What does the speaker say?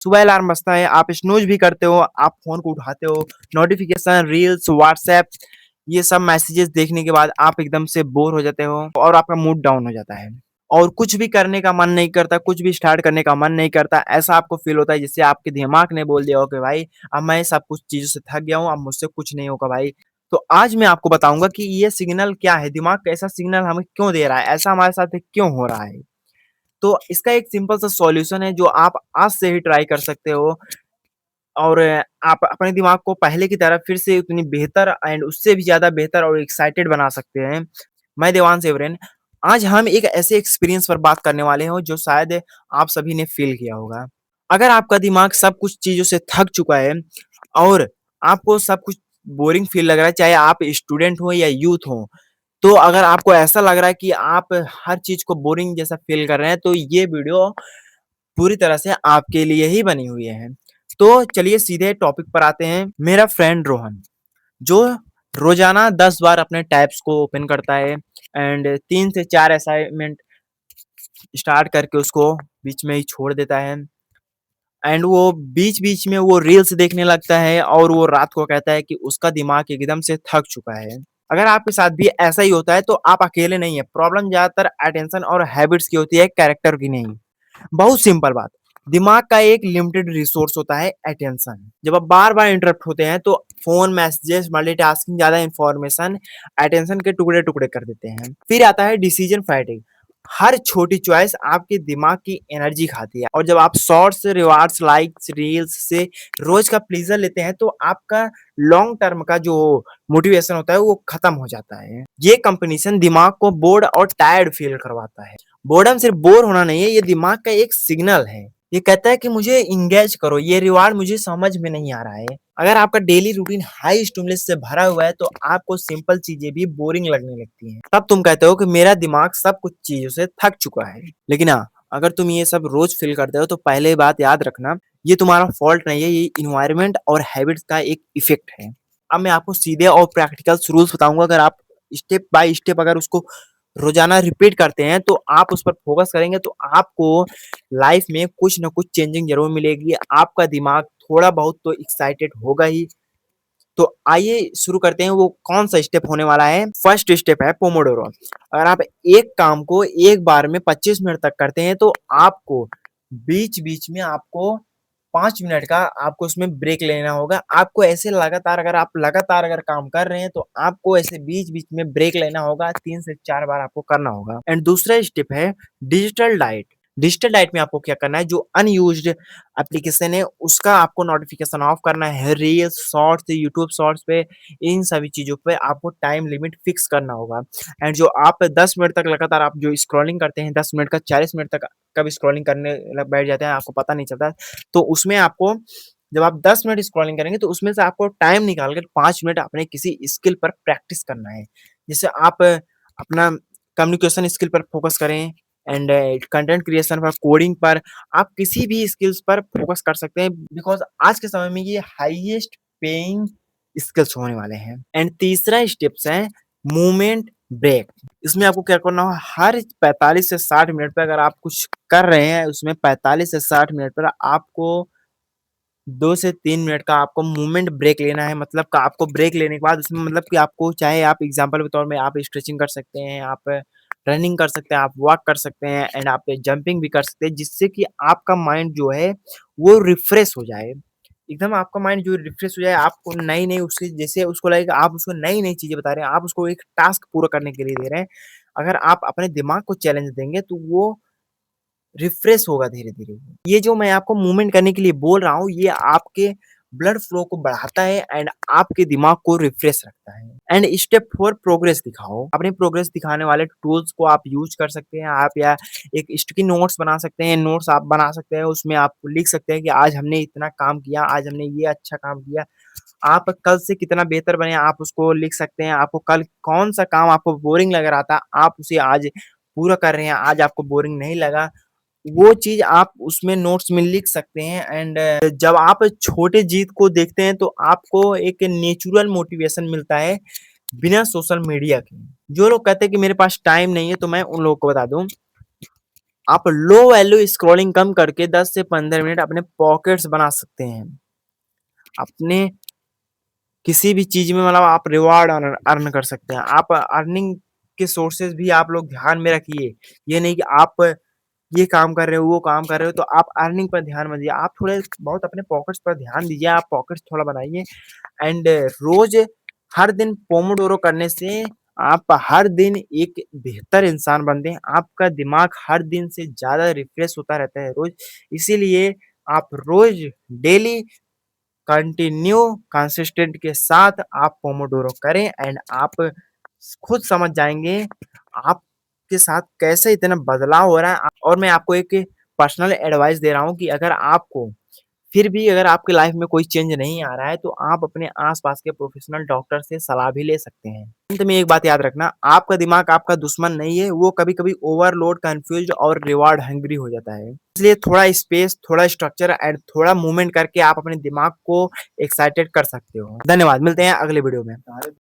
सुबह अलार्म बजता है, आप स्नूज़ भी करते हो, आप फ़ोन को उठाते हो, नोटिफ़िकेशन, रील्स, व्हाट्सऐप ये सब मैसेजेस देखने के बाद आप एकदम से बोर हो जाते हो और आपका मूड डाउन हो जाता है। और कुछ भी करने का मन नहीं करता, कुछ भी स्टार्ट करने का मन नहीं करता, ऐसा आपको फ़ील होता है जैसे आपके दिमाग ने बोल दिया हो कि भाई अब मैं सब कुछ चीज़ों से थक गया हूँ, अब मुझसे कुछ नहीं होगा भाई। तो आज मैं आपको बताऊँगा कि ये सिग्नल क्या है, दिमाग कैसा सिग्नल हमें क्यों दे रहा है, ऐसा हमारे साथ क्यों हो रहा है? तो इसका एक सिंपल सा सॉल्यूशन है जो आप आज से ही ट्राई कर सकते हो और आप अपने दिमाग को पहले की तरह फिर से उतनी बेहतर एंड उससे भी ज़्यादा बेहतर और एक्साइटेड बना सकते हैं। मैं देवांश एवरेन, आज हम एक ऐसे एक्सपीरियंस पर बात करने वाले हैं जो शायद आप सभी ने फ़ील किया होगा। अगर आपका दिमाग सब कुछ चीज़ों से थक चुका है और आपको सब कुछ बोरिंग फ़ील लग रहा है, चाहे आप स्टूडेंट हो या यूथ हो, तो अगर आपको ऐसा लग रहा है कि आप हर चीज़ को बोरिंग जैसा फ़ील कर रहे हैं, तो ये वीडियो पूरी तरह से आपके लिए ही बनी हुई है। तो चलिए सीधे टॉपिक पर आते हैं। मेरा फ्रेंड रोहन, जो रोज़ाना 10 बार अपने टैब्स को ओपन करता है एंड 3 से 4 असाइनमेंट स्टार्ट करके उसको बीच में ही छोड़ देता है एंड वो बीच-बीच में वो रील्स देखने लगता है और वो रात को कहता है कि उसका दिमाग एकदम से थक चुका है। अगर आपके साथ भी ऐसा ही होता है तो आप अकेले नहीं हैं। प्रॉब्लम ज़्यादातर अटेंशन और हैबिट्स की होती है, कैरेक्टर की नहीं। बहुत सिंपल बात, दिमाग का एक लिमिटेड रिसोर्स होता है अटेंशन। जब आप बार-बार इंटरप्ट होते हैं तो फ़ोन, मैसेजेस, मल्टीटास्किंग, ज़्यादा इन्फॉर्मेशन अटेंशन के टुकड़े-टुकड़े कर देते हैं। फिर आता है डिसीजन फैटिग। हर छोटी चॉइस आपके दिमाग की एनर्जी खाती है और जब आप शॉर्ट्स, रिवार्ड्स, लाइक्स, रील्स से रोज का प्लेज़र लेते हैं तो आपका लॉन्ग टर्म का जो मोटिवेशन होता है वो खत्म हो जाता है। ये कॉम्बिनेशन दिमाग को बोर्ड और टायर्ड फील करवाता है। बोर्डम सिर्फ बोर होना नहीं है, ये दिमाग का एक सिग्नल है। ये कहता है कि मुझे एंगेज करो, ये रिवार्ड मुझे समझ में नहीं आ रहा है। अगर आपका डेली रूटीन हाई स्टिमुलस से भरा हुआ है तो आपको सिंपल चीजें भी बोरिंग लगने लगती हैं। तब तुम कहते हो कि मेरा दिमाग सब कुछ चीजों से थक चुका है। लेकिन हाँ, अगर तुम ये सब रोज फील करते हो तो पहले बात याद रखना, ये तुम्हारा फॉल्ट नहीं है, ये इन्वायरमेंट और हैबिट्स का एक इफेक्ट है। अब मैं आपको सीधे और प्रैक्टिकल रूल्स बताऊंगा, अगर आप स्टेप बाय स्टेप अगर उसको रोजाना रिपीट करते हैं तो आप उस पर फोकस करेंगे तो आपको लाइफ में कुछ ना कुछ चेंजिंग ज़रूर मिलेगी। आपका दिमाग थोड़ा बहुत तो एक्साइटेड होगा ही। तो आइए शुरू करते हैं, वो कौन-सा स्टेप होने वाला है। फर्स्ट स्टेप है पोमोडोरो। अगर आप एक काम को एक बार में 25 मिनट तक करते हैं तो आपको बीच-बीच में आपको 5 मिनट का आपको उसमें ब्रेक लेना होगा। आपको ऐसे लगातार अगर आप लगातार अगर काम कर रहे हैं तो आपको ऐसे बीच-बीच में ब्रेक लेना होगा, 3 से 4 बार आपको करना होगा। एंड दूसरा स्टेप है डिजिटल डाइट। डिजिटल डाइट में आपको क्या करना है, जो अनयूज्ड एप्लीकेशन है उसका आपको नोटिफ़िकेशन ऑफ करना है। रील्स, शॉर्ट्स, यूट्यूब शॉर्ट्स पे इन सभी चीज़ों पे आपको टाइम लिमिट फिक्स करना होगा। एंड जो आप 10 मिनट तक लगातार आप जो स्क्रॉलिंग करते हैं, 10 मिनट का 40 मिनट तक कब स्क्रॉलिंग करने लग बैठ जाते हैं आपको पता नहीं चलता। तो उसमें आपको जब आप 10 मिनट स्क्रॉलिंग करेंगे तो उसमें से आपको टाइम निकाल कर 5 मिनट अपने किसी स्किल पर प्रैक्टिस करना है। जैसे आप अपना कम्युनिकेशन स्किल पर फोकस करें एंड कंटेंट क्रिएशन पर, कोडिंग पर, आप किसी भी स्किल्स पर फोकस कर सकते हैं बिकॉज़ आज के समय में ये हाईएस्ट पेइंग स्किल्स होने वाले हैं। एंड तीसरा स्टेप्स है मूवमेंट ब्रेक। इसमें आपको क्या करना होगा, हर 45 से 60 मिनट पे अगर आप कुछ कर रहे हैं, उसमें 45 से 60 मिनट पर आपको 2 से 3 मिनट का आपको मूवमेंट ब्रेक लेना है। मतलब का आपको ब्रेक लेने के बाद उसमें मतलब कि आपको चाहे आप एग्ज़ाम्पल के तौर में आप स्ट्रेचिंग कर सकते हैं, आप रनिंग कर सकते हैं, आप वॉक कर सकते हैं एंड आप जंपिंग भी कर सकते हैं, जिससे कि आपका माइंड जो है वो रिफ्रेश हो जाए। एकदम आपका माइंड जो रिफ्रेश हो जाए, आपको नई-नई उसकी जैसे उसको लगेगा आप उसको नई-नई चीज़ें बता रहे हैं, आप उसको एक टास्क पूरा करने के लिए दे रहे हैं। अगर आप अपने दिमाग को चैलेंज देंगे तो वो रिफ्रेश होगा धीरे-धीरे। ये जो मैं आपको मूवमेंट करने के लिए बोल रहा हूँ, ये आपके ब्लड फ्लो को बढ़ाता है एंड आपके दिमाग को रिफ्रेश रखता है। एंड स्टेप 4 प्रोग्रेस दिखाओ। अपनी प्रोग्रेस दिखाने वाले टूल्स को आप यूज़ कर सकते हैं। आप या एक स्टिकी नोट्स बना सकते हैं, नोट्स आप बना सकते हैं, उसमें आप लिख सकते हैं कि आज हमने इतना काम किया, आज हमने ये अच्छा काम किया। आप कल से कितना बेहतर बने, आप उसको लिख सकते हैं। आपको कल कौन-सा काम आपको बोरिंग लग रहा था, आप उसे आज पूरा कर रहे हैं, आज आपको बोरिंग नहीं लगा। वो चीज़ आप उसमें नोट्स में लिख सकते हैं एंड जब आप छोटे जीत को देखते हैं तो आपको एक नेचुरल मोटिवेशन मिलता है बिना सोशल मीडिया के। जो लोग कहते हैं कि मेरे पास टाइम नहीं है, तो मैं उन लोगों को बता दूँ, आप लो वैल्यू स्क्रॉलिंग कम करके 10 से 15 मिनट अपने पॉकेट्स बना सकते हैं। अपने किसी भी चीज़ में मतलब आप रिवॉर्ड अर्न कर सकते हैं। आप अर्निंग के सोर्सेज़ भी आप लोग ध्यान में रखिए। ये नहीं कि आप ये काम कर रहे हो, वो काम कर रहे हो, तो आप अर्निंग पर ध्यान मत दीजिए। आप थोड़े बहुत अपने पॉकेट्स पर ध्यान दीजिए। आप पॉकेट्स थोड़ा बनाइए एंड रोज़ हर दिन पोमोडोरो करने से आप हर दिन एक बेहतर इंसान बनते हैं। आपका दिमाग हर दिन से ज़्यादा रिफ्रेश होता रहता है रोज़। इसीलिए आप रोज़ डेली कंटिन्यू कंसिस्टेंट के साथ आप पोमोडोरो करें एंड आप खुद समझ जाएँगे आपके साथ कैसे इतना बदलाव हो रहा है। और मैं आपको एक पर्सनल एडवाइस दे रहा हूँ कि अगर आपको फिर भी अगर आपकी लाइफ में कोई चेंज नहीं आ रहा है, तो आप अपने आस-पास के प्रोफेशनल डॉक्टर से सलाह भी ले सकते हैं। अंत में एक बात याद रखना, आपका दिमाग आपका दुश्मन नहीं है, वो कभी-कभी ओवरलोड, कन्फ्यूज़्ड और रिवार्ड हंग्री हो जाता है। इसलिए थोड़ा स्पेस, थोड़ा स्ट्रक्चर एंड थोड़ा मूवमेंट करके आप अपने दिमाग को एक्साइटेड कर सकते हो। धन्यवाद, मिलते हैं अगले वीडियो में।